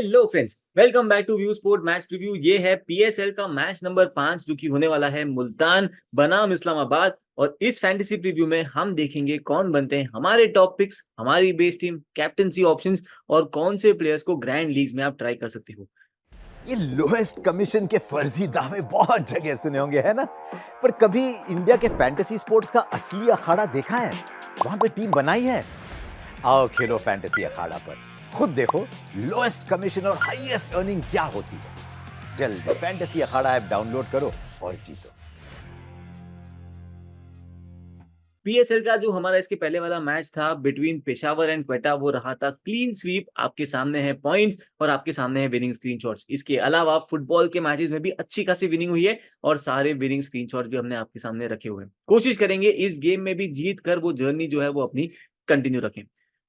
Hello friends, welcome back to view sport match review. ये है PSL का match number 5 जो कि होने वाला है मुल्तान बनाम इस्लामाबाद। और इस फैंटेसी प्रीव्यू में हम देखेंगे कौन बनते हैं हमारे टॉप पिक्स, हमारी बेस टीम, कैप्टनसी ऑप्शंस और कौन से प्लेयर्स को ग्रैंड लीग्स में आप ट्राई कर सकते हो। ये लोएस्ट कमीशन के फर्जी दावे बहुत जगह सुने होंगे, है ना? पर कभी इंडिया के फैंटेसी स्पोर्ट्स का असली अखाड़ा देखा है? वहां पे टीम बनाई है? आओ खेलो फैंटेसी अखाड़ा पर, खुद देखो लोएस्ट कमीशन और हाईएस्ट अर्निंग क्या होती है। जल्दी फैंटेसी अखाड़ा ऐप डाउनलोड करो और जीतो। पीएसएल का जो हमारा इसके पहले वाला मैच था बिटवीन पेशावर एंड क्वेटा, वो रहा था क्लीन स्वीप। आपके सामने है पॉइंट्स और आपके सामने है विनिंग स्क्रीनशॉट्स। इसके अलावा फुटबॉल के मैचेस में भी अच्छी खासी विनिंग हुई है और सारे विनिंग स्क्रीनशॉट्स भी हमने आपके सामने रखे हुए हैं। कोशिश करेंगे इस गेम में भी जीत कर वो जर्नी जो है वो अपनी कंटिन्यू रखें।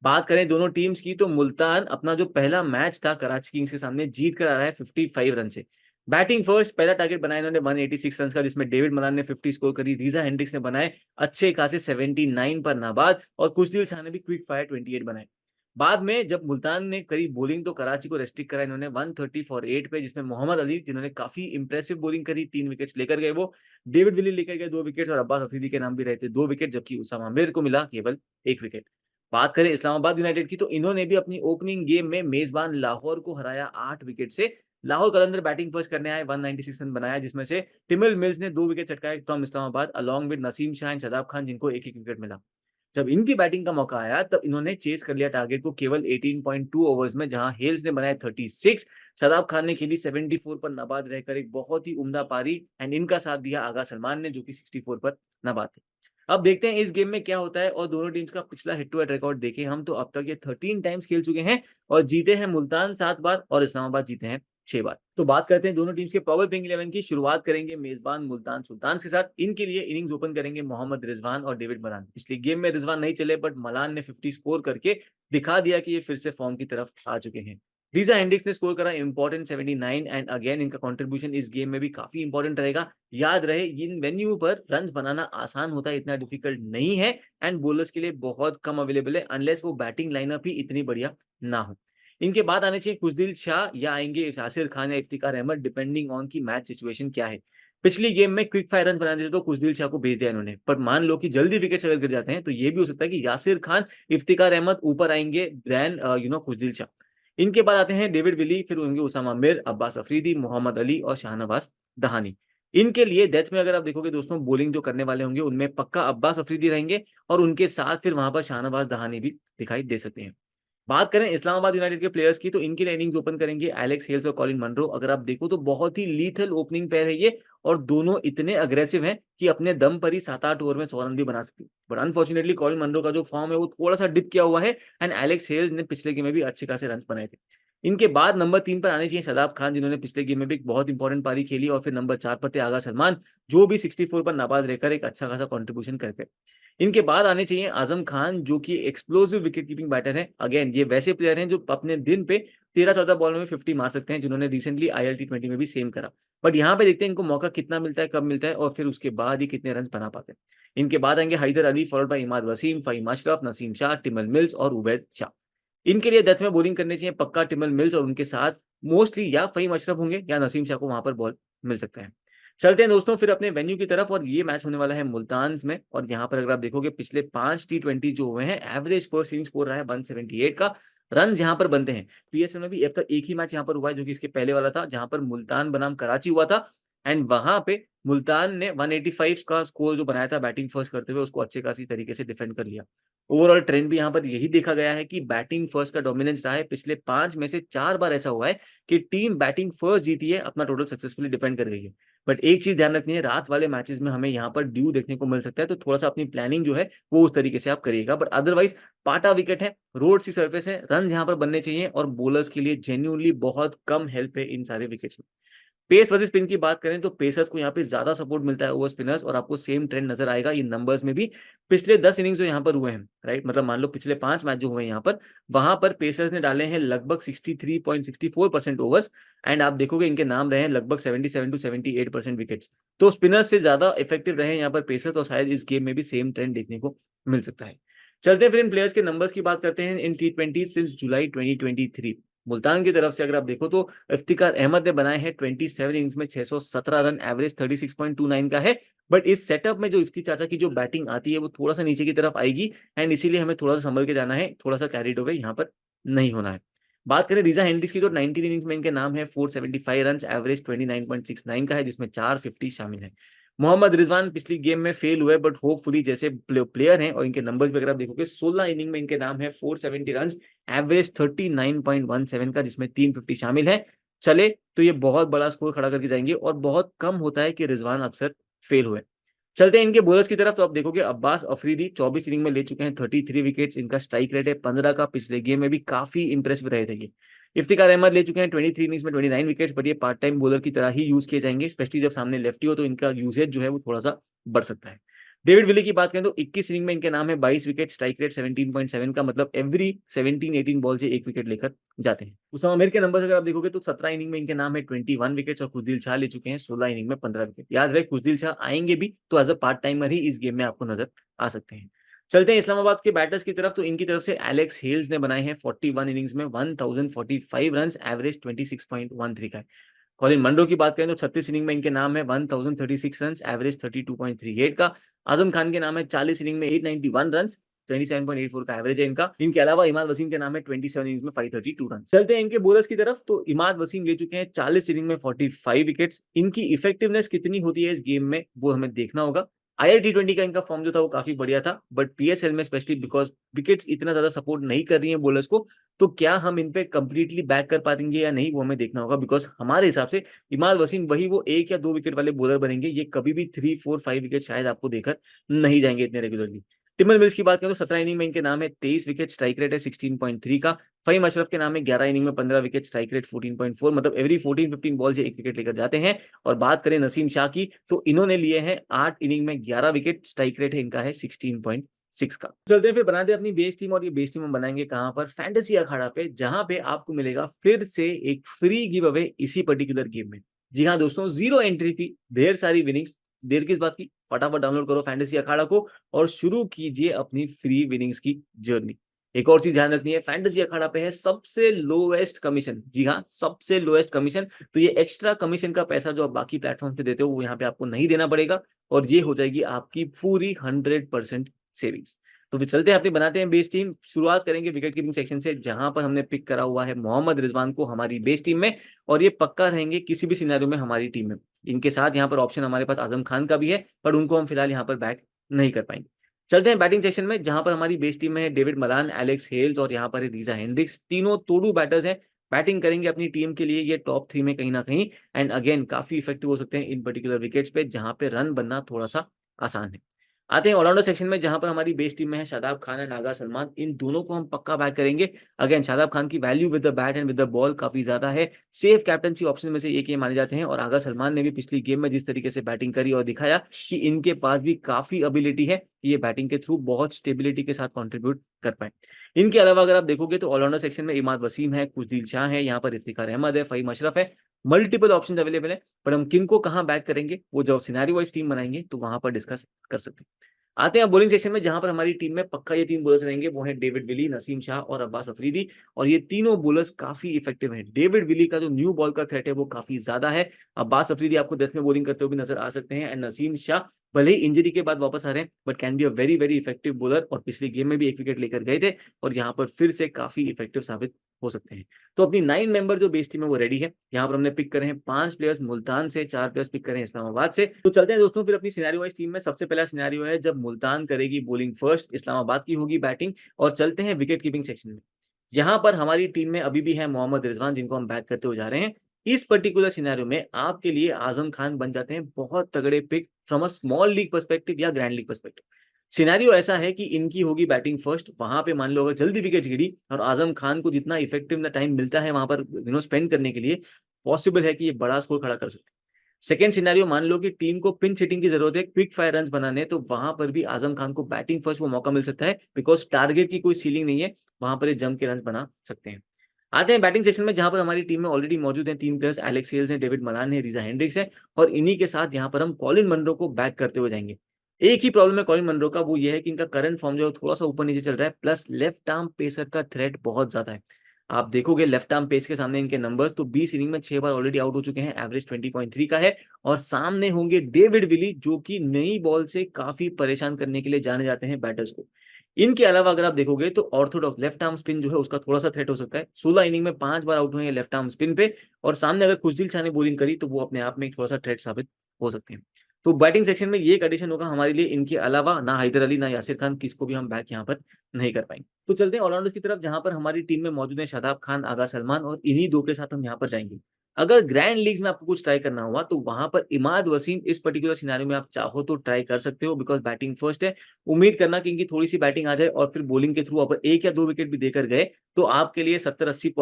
बात करें दोनों टीम्स की तो मुल्तान अपना जो पहला मैच था कराची किंग्स के सामने जीत कर आ रहा है 55 रन से। बैटिंग फर्स्ट पहला टारगेट बनाया इन्होंने 186 रन का, जिसमें डेविड मलान ने 50 स्कोर करी, रीजा हेंड्रिक्स ने बनाए अच्छे खासे 79 पर नाबाद और कुशदील शाह ने भी क्विक फायर 28 बनाए। बाद में जब मुल्तान ने करी बॉलिंग तो कराची को रेस्ट्रिक्ट करा इन्होंने 130 फॉर 8 पे, जिसमें मोहम्मद अली जिन्होंने काफी इंप्रेसिव बॉलिंग करी, 3 विकेट्स लेकर गए वो। डेविड विली लेकर गए 2 विकेट्स और अब्बास अफरीदी के नाम भी रहते 2 विकेट, जबकि उसामा मिर को मिला केवल 1 विकेट। बात करें इस्लामाबाद यूनाइटेड की तो इन्होंने भी अपनी ओपनिंग गेम में मेजबान लाहौर को हराया 8 विकेट से। लाहौर कलंदर बैटिंग फर्स्ट करने आए, 196 रन बनाया, जिसमें से टिमिल मिल्स ने 2 विकेट चटकाए from Islamabad along with Naseem Shah and Shadab Khan, जिनको एक-एक विकेट मिला। जब इनकी बैटिंग का मौका आया तब इन्होंने चेस कर लिया टारगेट को केवल 18.2 ओवर्स में, जहां हेल्स ने बनाए 36, शदाब खान ने खेली 74 पर नाबाद रहकर एक बहुत ही उम्दा पारी एंड इनका साथ दिया आगा सलमान ने जो कि 64 पर नाबाद थे। अब देखते हैं इस गेम में क्या होता है। और दोनों टीम्स का पिछला हिट टू हिट रिकॉर्ड देखें हम तो अब तक ये 13 टाइम्स खेल चुके हैं और जीते हैं मुल्तान 7 बार और इस्लामाबाद जीते हैं 6 बार। तो बात करते हैं दोनों टीम्स के पावर प्लेइंग 11 की। शुरुआत करेंगे मेजबान मुल्तान सुल्तान्स के साथ। इनके लिए इनिंग्स ओपन करेंगे मोहम्मद रिजवान और डेविड मलान। पिछली गेम में रिजवान नहीं चले बट मलान ने 50 स्कोर करके दिखा दिया कि ये फिर से फॉर्म की तरफ आ चुके हैं। रीजा हेंड्रिक्स ने स्कोर करा इंपॉर्टेंट 79 एंड अगेन इनका कंट्रीब्यूशन इस गेम में भी काफी इंपॉर्टेंट रहेगा। याद रहे इन वेन्यू पर रन्स बनाना आसान होता है, इतना डिफिकल्ट नहीं है एंड बॉलर्स के लिए बहुत कम अवेलेबल है अनलेस वो बैटिंग लाइनअप ही इतनी बढ़िया ना हो। इनके बाद आने चाहिए कुशदिल शाह या आएंगे यासिर खान या इफ्तिकार अहमद, डिपेंडिंग ऑन की मैच सिचुएशन क्या है। पिछली गेम में क्विक फायर रन बना दिए तो कुशदिल शाह को भेज दिया इन्होंने, पर मान लो कि जल्दी विकेट्स अगर गिर जाते हैं तो ये भी हो सकता है कि यासिर खान, इफ्तिकार अहमद ऊपर आएंगे देन कुशदिल शाह। इनके बाद आते हैं डेविड विली, फिर होंगे उसामा मिर, अब्बास अफरीदी, मोहम्मद अली और शाहनवाज दहानी। इनके लिए डेथ में अगर आप देखोगे दोस्तों बॉलिंग जो करने वाले होंगे उनमें पक्का अब्बास अफरीदी रहेंगे और उनके साथ फिर वहां पर शाहनवाज दहानी भी दिखाई दे सकते हैं। बात करें इस्लामाबाद यूनाइटेड के प्लेयर्स की तो इनके लिए इनिंग्स ओपन करेंगे एलेक्स हेल्स और कॉलिन मनरो। अगर आप देखो तो बहुत ही लीथल ओपनिंग पेयर है ये और दोनों इतने अग्रेसिव हैं कि अपने दम पर ही 7-8 ओवर में 100 रन भी बना सकते हैं। बट अनफॉर्चुनेटली कॉलिन मनरो का जो फॉर्म है वो थोड़ा सा डिप किया हुआ है एंड एलेक्स हेल्स ने पिछले गेम में भी अच्छे खासे रन बनाए थे। इनके बाद नंबर 3 पर आने चाहिए शदाब खान, जिन्होंने पिछले गेम में भी एक बहुत इंपॉर्टेंट पारी खेली, और फिर नंबर 4 पर थे आगा सलमान, जो भी 64 पर नाबाद रहकर एक अच्छा खासा कंट्रीब्यूशन करके। इनके बाद आने चाहिए आजम खान, जो कि एक्सप्लोसिव विकेट कीपिंग बैटर हैं। अगेन ये वैसे प्लेयर हैं जो अपने दिन पे 13-14 बॉल में 50 मार सकते हैं, जिन्होंने रिसेंटली आईएल टी20 में भी सेम करा। बट यहाँ पे देखते हैं इनको मौका कितना मिलता है, कब मिलता है और फिर उसके बाद ही कितने रन बना पाते हैं। इनके बाद आएंगे Haider Ali, followed by Imad Wasim, Faheem Ashraf, Naseem Shah, Tymal Mills और उबैद शाह। इनके लिए डेथ में बॉलिंग करनी चाहिए पक्का टिमल मिल्स और उनके साथ मोस्टली या फहीम अशरफ होंगे या नसीम शाह को वहां पर बॉल मिल सकता है। चलते हैं दोस्तों फिर अपने वेन्यू की तरफ और ये मैच होने वाला है मुल्तान में। और यहाँ पर अगर आप देखोगे पिछले 5 टी20 जो हुए हैं एवरेज फर्स्ट इनिंग स्कोर रहा है 178 का। रन यहाँ पर बनते हैं पीएसएल में भी अब तक एक ही मैच यहाँ पर हुआ है जो कि इसके पहले वाला था, जहां पर मुल्तान बनाम कराची हुआ था एंड वहां पे मुल्तान ने 185 का स्कोर जो बनाया था बैटिंग फर्स्ट करते हुए उसको अच्छे खासी तरीके से डिफेंड कर लिया। ओवरऑल ट्रेंड भी यहाँ पर यही देखा गया है कि बैटिंग फर्स्ट का डोमिनेंस रहा है। पिछले 5 में से 4 बार ऐसा हुआ है कि टीम बैटिंग फर्स्ट जीती है, अपना टोटल सक्सेसफुली डिफेंड कर गई है। बट एक चीज ध्यान रखनी है, रात वाले मैचेस में हमें यहाँ पर ड्यू देखने को मिल सकता है, तो थोड़ा-सा अपनी प्लानिंग जो है वो उस तरीके से आप करिएगा। बट अदरवाइज पाटा विकेट है, रोड सी सरफेस है, रन यहाँ पर बनने चाहिए और बॉलर्स के लिए जेन्युइनली बहुत कम हेल्प है इन सारे विकेट्स में। पेस वर्सेस स्पिन की बात करें तो पेसर्स को यहाँ पे ज्यादा सपोर्ट मिलता है ओवर स्पिनर्स, और आपको सेम ट्रेंड नजर आएगा इन नंबर्स में भी। पिछले 10 इनिंग्स जो यहाँ पर हुए हैं, राइट, मतलब मान लो पिछले 5 मैच जो हुए हैं यहाँ पर, वहां पर पेसर्स ने डाले हैं लगभग 63.64% ओवर्स एंड आप देखोगे इनके नाम रहे हैं लगभग 77 टू 78% विकेट्स। तो स्पिनर्स से ज्यादा इफेक्टिव रहे हैं यहाँ पर पेसर्स और शायद इस गेम में भी सेम ट्रेंड देखने को मिल सकता है। चलते हैं फिर इन प्लेयर्स के नंबर्स की बात करते हैं इन टी20 सिंस जुलाई 2023। मुल्तान की तरफ से अगर आप देखो तो इफ्तिकार अहमद ने बनाए हैं 27 इनिंग्स में 617 रन, एवरेज 36.29 का है। बट इस सेटअप में जो इफ्ती चाचा की जो बैटिंग आती है वो थोड़ा सा नीचे की तरफ आएगी एंड इसीलिए हमें थोड़ा सा संभल के जाना है, थोड़ा सा कैरिड अवे यहाँ पर नहीं होना है। बात करें रिजा हेंड्रिक्स की तो 19 इनिंग्स में इनके नाम है 475 रन, एवरेज 29.69 का है जिसमें 450 शामिल है। मोहम्मद रिजवान पिछली गेम में फेल हुए बट होपफुली जैसे प्लेयर हैं और इनके नंबर्स भी अगर आप देखोगे 16 इनिंग में इनके नाम है 470 रन, एवरेज 39.17 का जिसमें 350 शामिल है। चले तो ये बहुत बड़ा स्कोर खड़ा करके जाएंगे और बहुत कम होता है कि रिजवान अक्सर फेल हुए। चलते हैं इनके बॉलर्स की तरफ तो आप देखोगे अब्बास अफरीदी 24 इनिंग में ले चुके हैं 33 विकेट्स, इनका स्ट्राइक रेट है 15 का, पिछले गेम में भी काफी इंप्रेसिव रहे थे ये। इफ्तिकार अहमद ले चुके हैं 23 इनिंग्स में 29 विकेट्स, बट ये पार्ट टाइम बॉलर की तरह ही यूज किए जाएंगे, स्पेशली जब सामने लेफ्टी हो तो इनका यूजेज जो है वो थोड़ा सा बढ़ सकता है। डेविड विली की बात करें तो 21 इनिंग में इनके नाम है 22 विकेट, स्ट्राइक रेट 17.7 का, मतलब एवरी 17-18 बॉल से एक विकेट लेकर जाते हैं। उसामा मीर के नंबर्स अगर आप देखोगे तो 17 इनिंग में इनके नाम है 21 विकेट्स और खुशदिल शाह ले चुके हैं 16 इनिंग में 15 विकेट। याद रहे खुशदिल शाह आएंगे भी तो एज अ पार्ट टाइमर ही इस गेम में आपको नजर आ सकते हैं। चलते हैं इस्लामाबाद के बैटर्स की तरफ तो इनकी तरफ से एलेक्स हेल्स ने बनाए हैं 41 इनिंग्स में 1045 रन, एवरेज 26.13 का है। कॉलिन मंडो की बात करें तो 36 इनिंग में इनके नाम है 1036 रन, एवरेज 32.38 का। आजम खान के नाम है 40 इनिंग में 891 रन, 27.84 का एवरेज है इनका। इनके अलावा इमाद वसीम के नाम है 27 इनिंग्स में 532 रन। चलते हैं इनके बॉलर्स की तरफ तो इमाद वसीम ले चुके हैं 40 इनिंग में 45 विकेट्स। इनकी इफेक्टिवनेस कितनी होती है इस गेम में वो हमें देखना होगा। IL T20 का इनका फॉर्म जो था वो काफी बढ़िया था, बट PSL में स्पेशली बिकॉज विकेट्स इतना ज्यादा सपोर्ट नहीं कर रही हैं बॉलर्स को, तो क्या हम इन पे कंप्लीटली बैक कर पाएंगे या नहीं वो हमें देखना होगा। बिकॉज हमारे हिसाब से इमाद वसीम वही वो 1 या 2 विकेट वाले बॉलर बनेंगे, ये कभी भी 3, 4, 5 विकेट शायद आपको देकर नहीं जाएंगे इतने रेगुलरली। टिमर मिल्स की बात करें तो 17 इनिंग में इनके नाम है 23 विकेट, स्ट्राइक रेट है 16.3 का। फहीम अशरफ के नाम है 11 इनिंग में 15 विकेट, स्ट्राइक रेट 14.4, मतलब एवरी 14-15 बॉल से एक विकेट लेकर जाते हैं। और बात करें नसीम शाह की तो इन्होंने लिए हैं 8 इनिंग में 11 विकेट, स्ट्राइक रेट है इनका है 16.6 का। चलते हैं फिर बनाते हैं अपनी बेस टीम, और ये बेस टीम हम बनाएंगे कहां पर, फैंटेसी अखाड़ा पे, जहां पे आपको मिलेगा फिर से एक फ्री गिव अवे इसी पर्टिकुलर गेम में। जी हाँ दोस्तों, 0 एंट्री फी, ढेर सारी विनिंग्स, देर किस बात की, फटाफट डाउनलोड करो फैंटेसी अखाड़ा को और शुरू कीजिए अपनी फ्री विनिंग्स की जर्नी। एक और चीज ध्यान रखनी है, फैंटेसी अखाड़ा पे है सबसे लोएस्ट कमीशन, जी हाँ सबसे लोएस्ट कमीशन। तो ये एक्स्ट्रा कमीशन का पैसा जो आप बाकी प्लेटफॉर्म पे देते हो वो यहाँ पे आपको नहीं देना पड़ेगा और ये हो जाएगी आपकी पूरी 100% सेविंग्स। तो फिर चलते हैं अपनी बनाते हैं बेस टीम। शुरुआत करेंगे विकेट कीपिंग सेक्शन से, जहां पर हमने पिक करा हुआ है मोहम्मद रिजवान को हमारी बेस टीम में, और ये पक्का रहेंगे किसी भी सिनेरियो में हमारी टीम में। इनके साथ यहाँ पर ऑप्शन हमारे पास आजम खान का भी है, पर उनको हम फिलहाल यहाँ पर बैक नहीं कर पाएंगे। चलते हैं बैटिंग सेक्शन में, जहां पर हमारी बेस टीम में है डेविड मलान, एलेक्स हेल्स और यहाँ पर है रीजा हेंड्रिक्स। तीनों तोड़ू बैटर्स हैं, बैटिंग करेंगे अपनी टीम के लिए ये टॉप 3 में कहीं ना कहीं, एंड अगेन काफी इफेक्टिव हो सकते हैं इन पर्टिकुलर विकेट्स पे जहां पे रन बनना थोड़ा सा आसान है। आते हैं ऑलराउंडर सेक्शन में, जहां पर हमारी बेस टीम में है शादाब खान एंड नागा सलमान। इन दोनों को हम पक्का बैक करेंगे। अगेन शादाब खान की value with the bat and with the ball काफी ज्यादा है, सेफ कैप्टनसी ऑप्शन में से एक ये माने जाते हैं। और आगा सलमान ने भी पिछली गेम में जिस तरीके से बैटिंग करी और दिखाया कि इनके पास भी काफी एबिलिटी है, ये बैटिंग के थ्रू बहुत स्टेबिलिटी के साथ कंट्रीब्यूट कर पाए। इनके अलावा अगर आप देखोगे तो ऑलराउंडर सेक्शन में इमाद वसीम है, खुशदिल शाह है, यहाँ पर इफ्तिकार अहमद है, फहीम अशरफ है, मल्टीपल ऑप्शन अवेलेबल है। पर हम किनको कहाँ बैक करेंगे वो जब सिनेरियो वाइज टीम बनाएंगे तो वहां पर डिस्कस कर सकते हैं। आते हैं बॉलिंग सेक्शन में, जहां पर हमारी टीम में पक्का ये 3 बॉलर्स रहेंगे, वो है डेविड विली, नसीम शाह और अब्बास अफरीदी। और ये तीनों बॉलर्स काफी इफेक्टिव हैं। डेविड विली का जो न्यू बॉल का थ्रेट है वो काफी ज्यादा है। अब्बास अफरीदी आपको डेथ में बॉलिंग करते हुए भी नजर आ सकते हैं, एंड नसीम शाह भले ही इंजरी के बाद वापस आ रहे हैं but can be a very very effective bowler, और पिछली गेम में भी 1 विकेट लेकर गए थे और यहाँ पर फिर से काफी इफेक्टिव साबित हो सकते हैं। तो अपनी 9 मेंबर जो बेस टीम है वो रेडी है। यहाँ पर हमने पिक करे हैं 5 प्लेयर्स मुल्तान से, 4 प्लेयर्स पिक करे हैं इस्लामाबाद से। तो चलते हैं दोस्तों फिर अपनी सिनेरियो वाइज टीम में। सबसे पहला सिनेरियो है जब मुल्तान करेगी बॉलिंग फर्स्ट, इस्लामाबाद की होगी बैटिंग। और चलते हैं विकेट कीपिंग सेक्शन में। यहाँ पर हमारी टीम में अभी भी है मोहम्मद रिजवान, जिनको हम बैक करते हुए जा रहे हैं। इस पर्टिकुलर सिनेरियो में आपके लिए आजम खान बन जाते हैं बहुत तगड़े pick from a small league perspective या ग्रैंड लीग पर्सपेक्टिव। सिनेरियो ऐसा है कि इनकी होगी बैटिंग फर्स्ट, वहां पे मान लो अगर जल्दी विकेट गिरी और आजम खान को जितना इफेक्टिव ना टाइम मिलता है वहां पर स्पेंड करने के लिए, पॉसिबल है कि ये बड़ा स्कोर खड़ा कर सकते हैं। सेकेंड सिनेरियो, मान लो कि टीम को पिंच हिटिंग की जरूरत है, क्विक फायर रन बनाने, तो वहां पर भी आजम खान को बैटिंग फर्स्ट वो मौका मिल सकता है, बिकॉज टारगेट की कोई सीलिंग नहीं है, वहां पर ये जम के रन बना सकते हैं। आते हैं बैटिंग सेक्शन में, जहां पर हमारी टीम में ऑलरेडी मौजूद हैं 3 प्लेयर्स, एलेक्स हेल्स हैं, डेविड मलान है, रीजा हेंड्रिक्स है, और इन्हीं के साथ यहाँ पर हम कॉलिन मनरो को बैक करते हुए जाएंगे। एक ही प्रॉब्लम है कॉलिन मनरो का, वो ये है कि इनका करंट फॉर्म जो है थोड़ा सा ऊपर नीचे चल रहा है, प्लस लेफ्ट आर्म पेसर का थ्रेट बहुत ज्यादा है। आप देखोगे लेफ्ट आर्म पेस के सामने इनके नंबर्स तो 20 इनिंग में 6 बार ऑलरेडी आउट हो चुके हैं, एवरेज 20.3 का है। और सामने होंगे डेविड विली जो कि नई बॉल से काफी परेशान करने के लिए जाने जाते हैं बैटर्स को। इनके अलावा अगर आप देखोगे तो ऑर्थोडॉक्स लेफ्ट आर्म स्पिन जो है उसका थोड़ा सा थ्रेट हो सकता है। 16 इनिंग में 5 बार आउट हुए हैं लेफ्ट आर्म स्पिन पे, और सामने अगर खुशदिल शाह ने बॉलिंग करी तो वो अपने आप में एक थोड़ा सा थ्रेट साबित हो सकते हैं। तो बैटिंग सेक्शन में ये एक एडिशन होगा हमारे लिए। इनके अलावा ना हैदर अली ना यासिर खान किसको भी हम बैक यहाँ पर नहीं कर पाएंगे। तो चलते हैं ऑलराउंडर्स की तरफ जहां पर हमारी टीम में मौजूद है शादाब खान, आगा सलमान, और इन्हीं दो के साथ हम यहाँ पर जाएंगे। अगर ग्रैंड लीग्स में आपको कुछ ट्राई करना हुआ तो वहां पर इमाद वसीम इस पर्टिकुलर सिनेरियो में आप चाहो तो ट्राई कर सकते हो, बिकॉज बैटिंग फर्स्ट है। उम्मीद करना कि इनकी थोड़ी सी बैटिंग आ जाए और फिर बॉलिंग के थ्रू अगर 1 या 2 विकेट भी देकर गए तो आपके लिए 70-80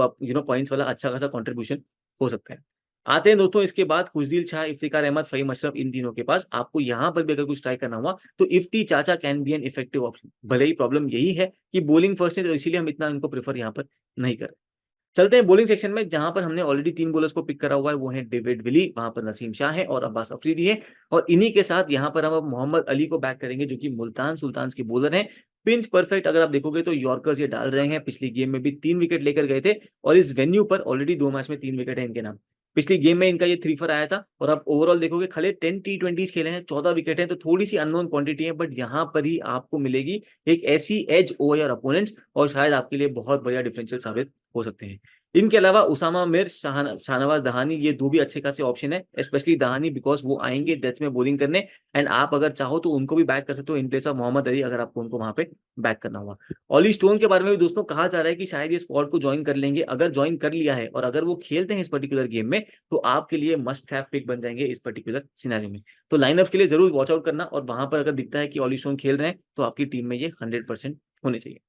पॉइंट्स वाला अच्छा खासा कंट्रीब्यूशन हो सकता है। आते हैं दोस्तों इसके बाद खुशदिल शाह, इफ्तिकार अहमद, फ़हीम अशरफ, इन तीनों के पास। आपको यहाँ पर भी अगर कुछ ट्राई करना हुआ तो इफ्ती चाचा can be an effective option. भले ही प्रॉब्लम यही है कि बॉलिंग फर्स्ट है तो इसीलिए हम इतना इनको प्रेफर यहाँ पर नहीं कर रहे। चलते हैं बॉलिंग सेक्शन में जहां पर हमने ऑलरेडी 3 बॉलर्स को पिक करा हुआ है, वो है डेविड विली, वहां पर नसीम शाह है और अब्बास अफरीदी है। और इन्हीं के साथ यहाँ पर हम अब मोहम्मद अली को बैक करेंगे जो कि मुल्तान सुल्तान्स के बॉलर हैं। पिंच परफेक्ट अगर आप देखोगे तो यॉर्कर्स ये डाल रहे हैं। पिछली गेम में भी 3 विकेट लेकर गए थे और इस वेन्यू पर ऑलरेडी 2 मैच में 3 विकेट है इनके नाम। पिछली गेम में इनका ये 3 फॉर आया था और आप ओवरऑल देखोगे खले 10 टी20 खेले हैं, 14 विकेट हैं, तो थोड़ी सी अननोन क्वांटिटी है, बट यहाँ पर ही आपको मिलेगी एक ऐसी एज ओवर योर अपोनेंट्स और शायद आपके लिए बहुत बढ़िया डिफरेंशियल साबित हो सकते हैं। इनके अलावा उसामा मिर, शाहनवाज दहानी, ये 2 भी अच्छे खासे ऑप्शन है, स्पेशली दहानी बिकॉज़ वो आएँगे डेथ में बॉलिंग करने। एंड आप अगर चाहो तो उनको भी बैक कर सकते हो in place of Mohammad Ali अगर आपको उनको वहाँ पे बैक करना हुआ। ऑली स्टोन के बारे में भी दोस्तों कहा जा रहा है कि शायद ये स्क्वाड को जॉइन कर लेंगे। अगर जॉइन कर लिया है और अगर वो खेलते हैं इस पर्टिकुलर गेम में तो आपके लिए मस्ट हैव पिक बन जाएँगे इस पर्टिकुलर सिनेरियो में। तो लाइनअप के लिए ज़रूर वॉच आउट करना और वहाँ पर अगर दिखता है कि ऑली स्टोन खेल रहे हैं तो आपकी टीम में ये 100% होने चाहिए।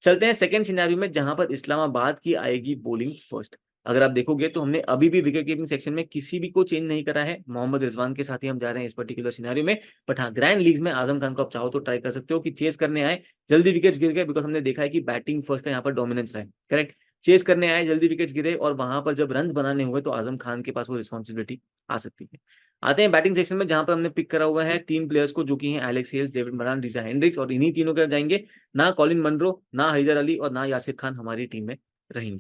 चलते हैं सेकंड सिनेरियो में जहां पर इस्लामाबाद की आएगी बॉलिंग फर्स्ट। अगर आप देखोगे तो हमने अभी भी विकेट कीपिंग सेक्शन में किसी भी को चेंज नहीं करा है, मोहम्मद रिजवान के साथ ही हम जा रहे हैं इस पर्टिकुलर सिनेरियो में। बट हाँ, ग्रैंड लीग्स में आजम खान को आप चाहो तो ट्राई कर सकते हो कि चेस करने आए, जल्दी विकेट्स गिर गए, बिकॉज हमने देखा है कि बैटिंग फर्स्ट का यहाँ पर डोमिनेंस रहा है। करेक्ट, चेस करने आए, जल्दी विकेट्स गिरे और वहां पर जब रन बनाने हुए तो आजम खान के पास वो रिस्पॉन्सिबिलिटी आ सकती है। आते हैं बैटिंग सेक्शन में जहां पर हमने पिक करा हुआ है 3 प्लेयर्स को जो कि हैं एलेक्स हेल्स, डेविड मलान, रिजा हेंड्रिक्स, और इन्हीं तीनों के जाएंगे। ना कॉलिन मनरो, ना हैदर अली और ना यासिर खान हमारी टीम में रहेंगे।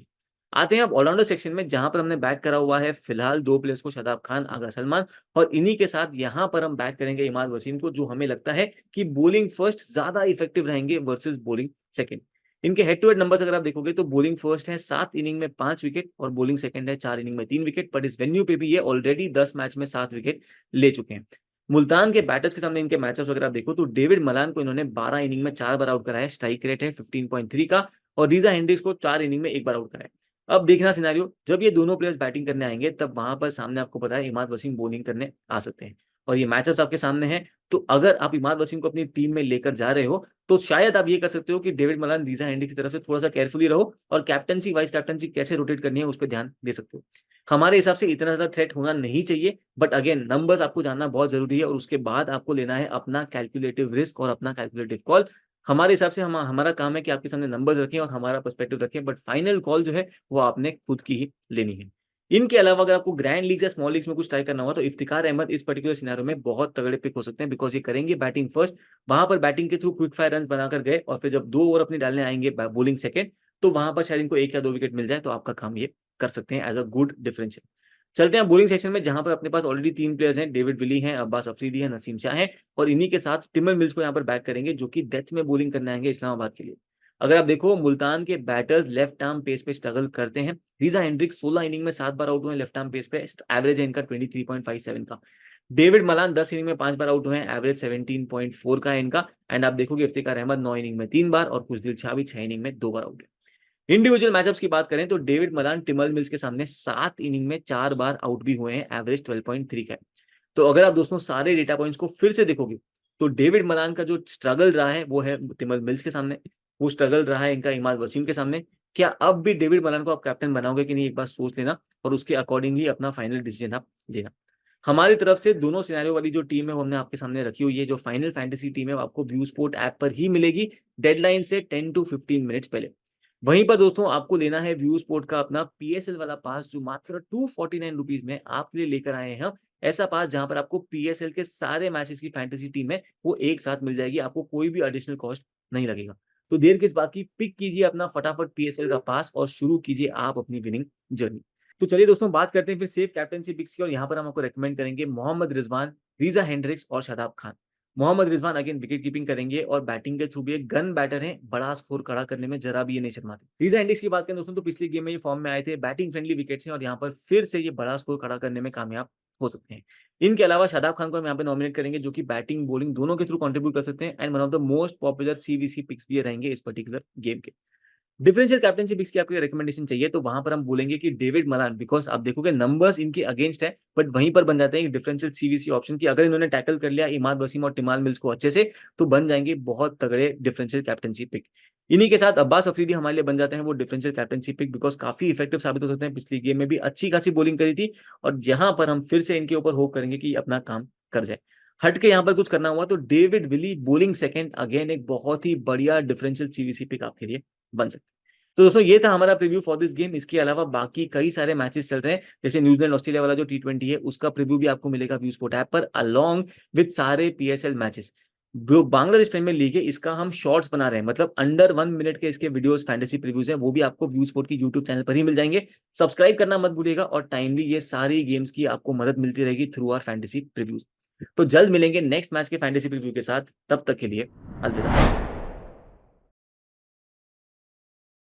आते हैं अब ऑलराउंडर सेक्शन में जहां पर हमने बैक करा हुआ है फिलहाल 2 प्लेयर्स को, शादाब खान, आगा सलमान, और इन्हीं के साथ यहाँ पर हम बैक करेंगे इमाद वसीम को जो हमें लगता है कि बॉलिंग फर्स्ट ज्यादा इफेक्टिव रहेंगे वर्सेस बॉलिंग सेकंड। इनके हेड टू हेड नंबर्स अगर आप देखोगे तो बॉलिंग फर्स्ट है 7 इनिंग में 5 विकेट और बॉलिंग सेकंड है 4 इनिंग में 3 विकेट, बट इस वेन्यू पे भी ये ऑलरेडी 10 मैच में 7 विकेट ले चुके हैं। मुल्तान के बैटर्स के सामने इनके मैचअप्स अगर आप देखो तो डेविड मलान को इन्होंने 12 इनिंग में 4 बार आउट कराया है, स्ट्राइक रेट है 15.3 का, और रीजा हेंड्रिक्स को 4 इनिंग में 1 बार आउट कराया है। अब देखना सिनेरियो जब ये दोनों प्लेयर्स बैटिंग करने आएँगे तब वहाँ पर सामने आपको पता है इमाद वसीम बॉलिंग करने आ सकते हैं। और ये मैचअप्स आपके सामने हैं, तो अगर आप इमाद वसीम को अपनी टीम में लेकर जा रहे हो, तो शायद आप ये कर सकते हो कि डेविड मलान, रीजा हेंड्रिक्स की तरफ से थोड़ा-सा केयरफुली रहो और कैप्टेंसी, वाइस कैप्टेंसी कैसे रोटेट करनी है उस पे ध्यान दे सकते हो। हमारे हिसाब से इतना ज़्यादा थ्रेट होना नहीं चाहिए, बट अगेन नंबर्स आपको जानना बहुत ज़रूरी है और उसके बाद आपको लेना है अपना कैलकुलेटिव रिस्क और अपना कैलकुलेटिव कॉल। हमारे हिसाब से हमारा काम है कि आपके सामने नंबर्स रखें और हमारा पर्सपेक्टिव रखें, बट फाइनल कॉल जो है वो आपने खुद की ही लेनी है। इनके अलावा अगर आपको ग्रैंड लीग्स या स्मॉल लीग्स में कुछ ट्राई करना हुआ तो इफ्तिकार अहमद इस पर्टिकुलर सिनेरियो में बहुत तगड़े पिक हो सकते हैं, बिकॉज़ ये करेंगे बैटिंग फर्स्ट, वहाँ पर बैटिंग के थ्रू क्विक फायर रन्स बनाकर गए और फिर जब 2 ओवर अपनी डालने आएँगे बॉलिंग सेकंड, तो वहाँ पर शायद इनको 1 या 2 विकेट मिल जाए तो आपका काम ये कर सकते हैं एज़ अ गुड डिफरेंशियल। चलते हैं बॉलिंग सेक्शन में जहाँ पर अपने पास ऑलरेडी 3 प्लेयर्स हैं, डेविड विली हैं, अब्बास अफरीदी हैं, नसीम शाह हैं, और इन्हीं के साथ टिमर मिल्स को यहाँ पर बैक करेंगे जो कि डेथ में बॉलिंग करने आएँगे इस्लामाबाद के लिए। अगर आप देखो मुल्तान के बैटर्स लेफ्ट आर्म पेस पे स्ट्रगल करते हैं। रीजा हेंड्रिक्स 16 इनिंग में 7 बार आउट हुए हैं लेफ्ट आर्म पेस पे, एवरेज है इनका 23.57 का। डेविड मलान 10 इनिंग में 5 बार आउट हुए हैं, एवरेज 17.4 का है इनका। एंड आप देखोगे इफ्तिकार अहमद 9 इनिंग में 3 बार और खुशदिल शाह भी 6 इनिंग में 2 बार आउट है। इंडिविजुअल मैचअप्स की बात करें तो डेविड मलान टिमल मिल्स के सामने 7 इनिंग में 4 बार आउट भी हुए हैं, एवरेज 12.3 का है। तो अगर आप दोस्तों सारे डेटा पॉइंट्स को फिर से देखोगे, तो डेविड मलान का जो स्ट्रगल रहा है वो है टिमल मिल्स के सामने, वो स्ट्रगल रहा है इनका इमाद वसीम के सामने। क्या अब भी डेविड मलान को आप कैप्टन बनाओगे कि नहीं, एक बार सोच लेना और उसके अकॉर्डिंगली अपना फाइनल डिसीजन आप लेना। हमारी तरफ से दोनों सिनेरियो वाली जो टीम है वो हमने आपके सामने रखी हुई है। जो फाइनल फैंटेसी टीम है वो आपको व्यू स्पोर्ट ऐप पर ही मिलेगी, डेडलाइन से 10 टू 15 मिनट्स पहले। वहीं पर दोस्तों आपको लेना है व्यू स्पोर्ट का अपना पीएसएल वाला पास जो मात्र 249 रुपीज में आपके लिए लेकर आए हैं हम। ऐसा पास जहां पर आपको पीएसएल के सारे मैचेस की फैंटेसी टीम है वो एक साथ मिल जाएगी, आपको कोई भी एडिशनल कॉस्ट नहीं लगेगा। तो देर किस बात की, पिक कीजिए अपना फटाफट पीएसएल का पास और शुरू कीजिए आप अपनी विनिंग जर्नी। तो चलिए दोस्तों बात करते हैं फिर सेफ कैप्टेंसी पिक्स की, और यहाँ पर हम आपको रेकमेंड करेंगे मोहम्मद रिजवान, रीजा हेंड्रिक्स और Shadab Khan. Mohammad Rizwan again wicket keeping करेंगे और बैटिंग के थ्रू भी एक गन बैटर हैं, बड़ा स्कोर खड़ा करने में जरा भी ये नहीं शर्माते। रीजा हेंड्रिक्स की बात करें दोस्तों तो पिछली गेम में ये फॉर्म में आए थे, बैटिंग फ्रेंडली विकेट्स हैं और यहाँ पर फिर से ये बड़ा स्कोर खड़ा करने में कामयाब हो सकते हैं। इनके अलावा शादाब खान को हम यहाँ पे नॉमिनेट करेंगे, जो कि बैटिंग बॉलिंग दोनों के थ्रू कंट्रीब्यूट कर सकते हैं and one of the most popular CVC picks भी ये रहेंगे इस पर्टिकुलर गेम के। डिफरेंशियल कैप्टेंसी पिक्स की आपको रिकमेंडेशन चाहिए तो वहां पर हम बोलेंगे कि डेविड मलान, बिकॉज आप देखोगे नंबर्स इनके अगेंस्ट है, बट वहीं पर बन जाते हैं डिफरेंशियल सीवीसी ऑप्शन की। अगर इन्होंने टैकल कर लिया इमाद वसीम और टिमाल मिल्स को अच्छे से, तो बन जाएंगे बहुत तगड़े डिफरेंशियल कैप्टेंसी पिक। इन्हीं के साथ अब्बास अफरीदी हमारे लिए बन जाते हैं वो डिफरेंशियल कैप्टेंसी पिक, बिकॉज काफी इफेक्टिव साबित हो सकते हैं। पिछली गेम में भी अच्छी खासी बॉलिंग करी थी और जहां पर हम फिर से इनके ऊपर होप करेंगे कि अपना काम कर जाए। हट के यहाँ पर कुछ करना हुआ तो David Willey bowling second, again एक बहुत ही बढ़िया डिफरेंशियल सीवीसी पिक आपके लिए बन सकती है। तो दोस्तों ये था हमारा प्रीव्यू फॉर दिस गेम। इसके अलावा बाकी कई सारे मैचेस चल रहे हैं, जैसे न्यूजीलैंड ऑस्ट्रेलिया वाला जो T20 है उसका प्रीव्यू भी आपको मिलेगा व्यू स्पोर्ट ऐप पर, अलोंग विद सारे पीएसएल मैचेस। जो बांग्लादेश प्रीमियर लीग है इसका हम शॉर्ट्स बना रहे हैं, मतलब अंडर 1 मिनट के इसके वीडियोस फैंटेसी प्रीव्यूज हैं, वो भी आपको व्यू स्पोर्ट की यूट्यूब चैनल पर ही मिल जाएंगे। सब्सक्राइब करना मत भूलिएगा और टाइमली ये सारी गेम्स की आपको मदद मिलती रहेगी थ्रू आवर फैंटेसी प्रीव्यूज। तो जल्द मिलेंगे नेक्स्ट मैच के फैंटेसी प्रीव्यू के साथ, तब तक के लिए अलविदा।